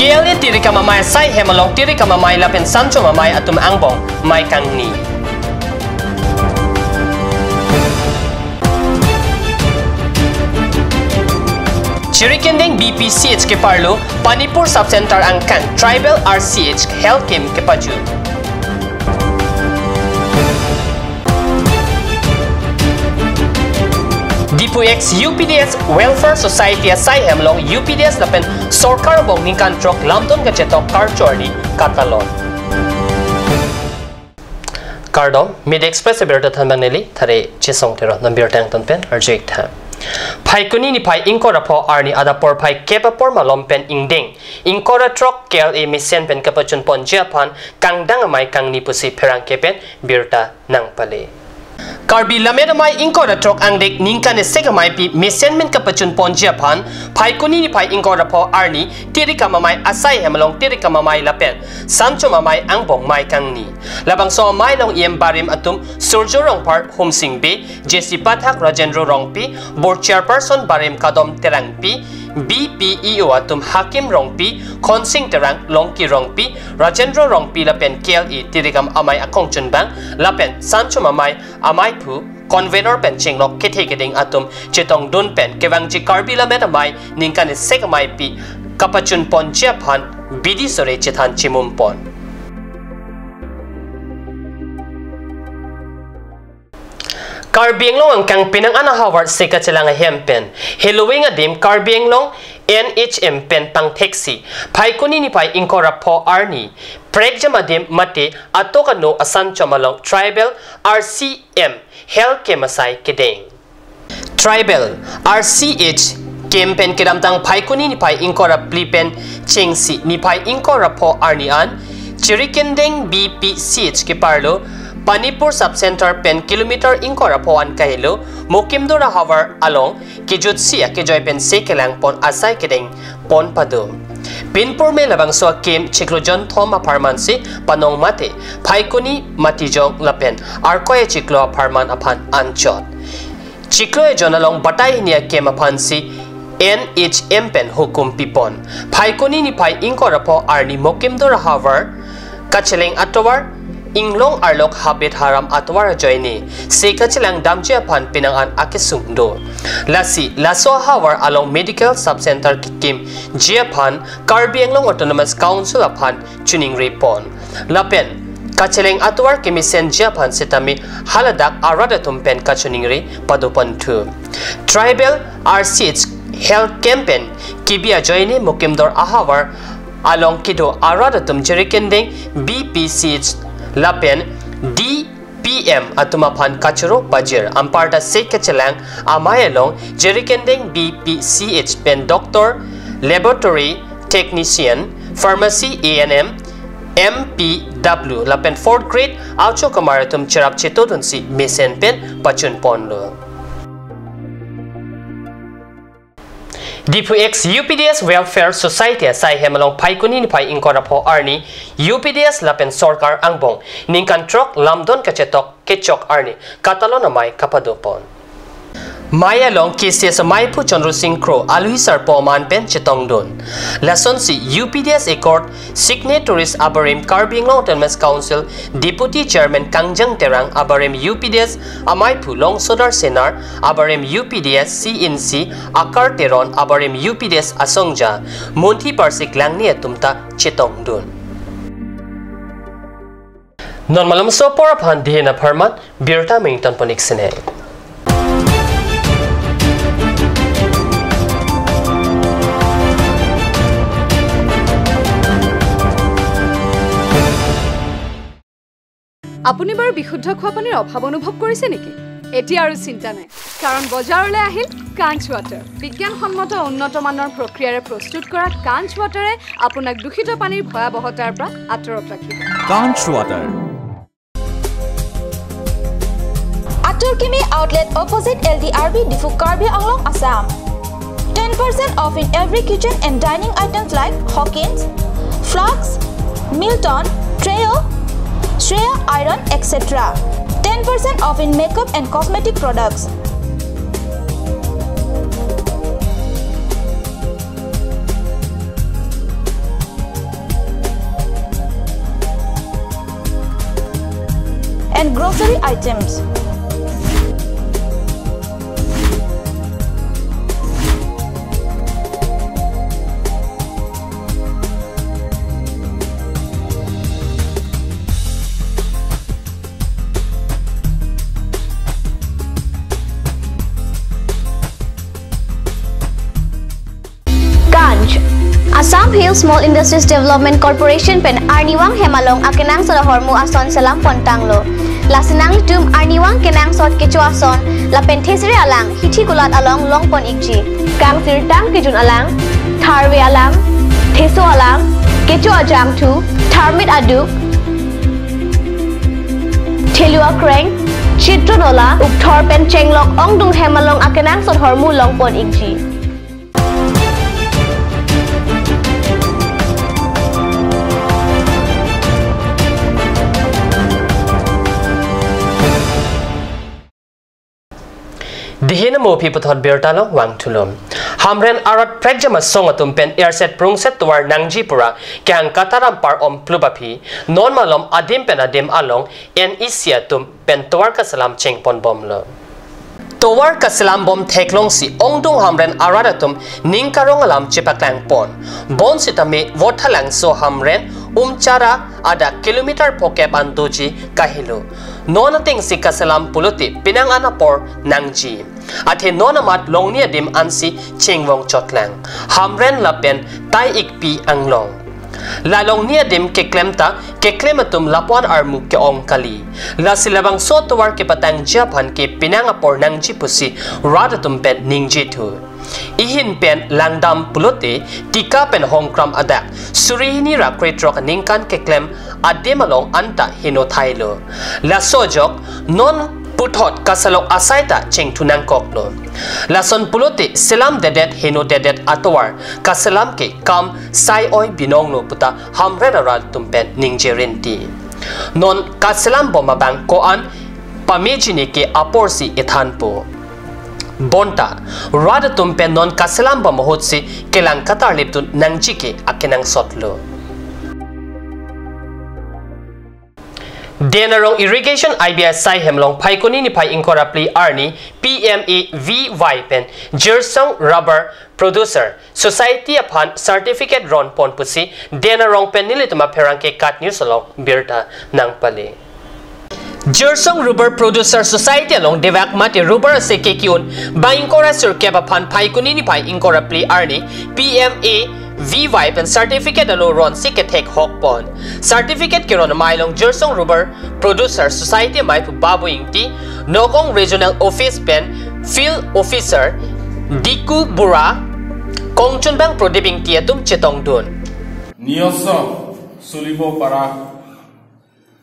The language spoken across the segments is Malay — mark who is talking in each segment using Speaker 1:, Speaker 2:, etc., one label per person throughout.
Speaker 1: KLA tiri ka mamay sai hemalong tiri ka mamay lapin sancho mamay atum angbong may kang ni. Chirikending BPCH ke parlo Panipur Subcenter angkan Tribal RCH Health Camp ke paju. DPX UPDS Welfare Society asai hemlong UPDS lapen sorkar bong ningkan trok lamton gacetok karchordi katalon. Kardom Mid Express berta thanbang neli thare chesong tero nambir tang ton pen arjek tha. Pai kuni ni pai ingkora po arni adapor pai kepa por malom pen ingding ingkora trok KLA misen pen kapachun pon Japan kangdang amai kang ni pusi perang kepen birta nang pale. Karbi lamedamai ingkora trok angdek ningkane segamai pi misen men kapachun pon Japan pai kuni ni pai ingkora po arni tirika mamai asai hemalong tirika mamai lapen sancho mamai angbong mai kang ni labang so mai long iem barim atum surjo rong part home singbe JC Pathak Rajendra Rongpi board chairperson barim kadom terang pi BPEO atum Hakim Rongpi Khonsing terang Longki Rongpi Rajendra Rongpi lapen KLE tirikam amai akong chunbang lapen sancho mamai amai pu convener pen chinglok kethekeding atum chetong dun pen kewangji karbila metamai ningkane segamai pi kapachun pon Japan bidi sore chethan chimum pon. Karbienglong ang kang pinang anahawar sika chilang hempen. Hiluwing adim Karbienglong NHM pen pang taxi. Pai kuni ni pai ingkora po arni. Pregjam adim mate atokano asan chomalong Tribal RCM Health Kemasai kedeng. Tribal RCH Kempen kiramtang pai kuni ni pai ingkora plipen chengsi ni pai ingkora po arni an. Chirikendeng BPCH ke parlo Panipur Subcenter pen kilometer ingkora poan kahilo mukimdora havar along kijutsia ke joy pen sekelang pon asai kedeng pon padu pinpur me labang so kim chiklojon thoma pharmacy panong mate phaikuni matijong lapen arkoe chiklo pharman aphan anchot chiklo jonalong batai nia kem aphansi NHM pen hukum pipon phaikuni ni phai ingkora po arni mukimdora havar kacheleng atowar Inglong arlok habit haram atwara joini sekachilang damjia pan pinangan akisungdo lasi laso hawar along medical subcenter kim Japan Karbienglong Autonomous Council aphan tuning repon lapen kacheleng atwar kimisen Japan sitami haladak arada tumpen kachuning re padupan thu Tribal RCH Health Campaign kibia joini mukimdor ahawar along kido arada tum jerikendeng BPCH lapen DPM atumapan kachuro bajir amparta sekachelang amayalong jerikendeng BPCH pen doctor laboratory technician pharmacy ANM MPW lapen 4th grade aucho kamaratum cherap chetodunsi mesen pen pachun ponlo DPX UPDS Welfare Society asai hemalong phaikuni ni phai ingkora po arni UPDS lapen sorkar angbong ningkan trok lamdon kachetok kechok arni katalon amai kapadopon Maya long KCS Maipu Chandru Singh Crow Aluhisar Poman Pen Chetong Dun Lason si UPDS Accord Signatories Abarim Karbienglong Autonomous Council Deputy Chairman Kangjang Terang Abarim UPDS Amaipu Long Sodar Senar Abarim UPDS CNC Akar Teron Abarim UPDS Asongja Munti Parsik Langni Tumta Chetong Dun Non malam so por aphan dihena pharmat birta mington ponik sine
Speaker 2: আপুনি বাৰু বিশুদ্ধ খোৱা পানীৰ অভাৱ অনুভৱ কৰিছে নেকি এটি আৰু চিন্তা নাই কাৰণ বজাৰলৈ আহিল কাঞ্চ ওয়াটাৰ বিজ্ঞানসন্মত উন্নত মানৰ প্ৰক্ৰিয়াৰে প্ৰস্তুত কৰা কাঞ্চ ওয়াটাৰে আপোনাক দূষিত পানীৰ ভয়াবহতাৰ পৰা আঁতৰত ৰাখিব
Speaker 3: কাঞ্চ water
Speaker 4: Atur Kimi outlet opposite LDRB Difu Karbi Anglong Assam 10% off in every kitchen and dining items like Hawkins, Flux, Milton, Treo, Shreya Iron, etc. 10% off in makeup and cosmetic products. and grocery items.
Speaker 3: Assam Hill Small Industries Development Corporation pen Arniwang Hemalong akenang sa hormu ason salam pontanglo. Lasinang tum Arniwang kenang sot kecuason la penthesiri alang hithi kulat along longpon ikji. Kang sirtang kijun alang, tharwe alang, theso alang, kecu ajam tu, tharmit aduk, thelua kreng, chitronola, ukthor pen chenglok ongdung Hemalong akenang sot hormu longpon ikji.
Speaker 1: Dihina mo piputhot bertalo wang tulom. Hamren arat pregjama songatum pen airset prungset tuwar nangjipura kyang kataram par om plubapi non malom adim pen adim along en isiatum pen tuwar kasalam chengpon bomlo. Tuwar kasalam bom theklong si ongdung hamren aradatum ningkarong alam chipaklang pon. Bon sitame vothalang so hamren umchara ada kilometer poke bantuji kahilo. Nonating si kasalam puluti pinang anapor nangji. At nonamat long niya dim ansi chingwong chotlang. Hamren lapen tay ikpi ang long. Lalong niya dim keklemta keklematum lapuan armu ke ong kali. La silabang sotuwar ke patang Japan ke pinangapor nangji pusi radatum pen ningji tu. Ihin pen langdam pulote tika pen hongkram adak surihini ra kretrok ningkan keklem ademalong anta hinothailo la sojok non puthot kasalok asaita chengtunang koklo lason pulote selam dedet hino dedet atwar kasalam ke kam sai oi binonglo puta hamrenaral tumpen ningjerinti non kasalam bomabang koan pamejini ke aporsi ethanpo Bonta, rada tumpen non kasalam ba mohotsi kelang katar liptun nangjike akenang sotlo. Denarong irrigation IBS sai hemlong paikoni ni pai incorapli arni PME VY pen Jersong Rubber Producer Society upon Certificate Ron Pon pusi Denarong pen nilituma perangke kat news along birta nang pali. Jersong Rubber Producer Society along devak mati rubber se kekiun ba inkora sur keba pan paikuni ni pai inkora pli arni PMA VY pen certificate alo ron siketek hokpon certificate kiron mailong Jersong Rubber Producer Society mai pu babu ingti Nokong Regional Office pen Field Officer Diku Bura Kongchunbang Prodibing Tietum Chetong Dun
Speaker 5: Nioso Sulibo para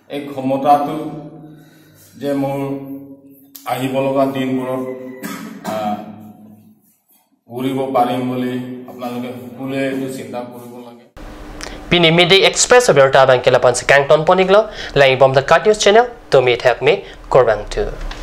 Speaker 5: ek homotatu যে মোৰ আহিব লগা দিনবোৰত ঘূৰিব পাৰিম বুলি আপোনালোকে সকলোৱে এইটো চিন্তা কৰিব লাগে
Speaker 1: Pini Midday Express berita bangkila pan sa Kangton Poniglo, laing bom the Cut News Channel, to meet help me, Korbang 2.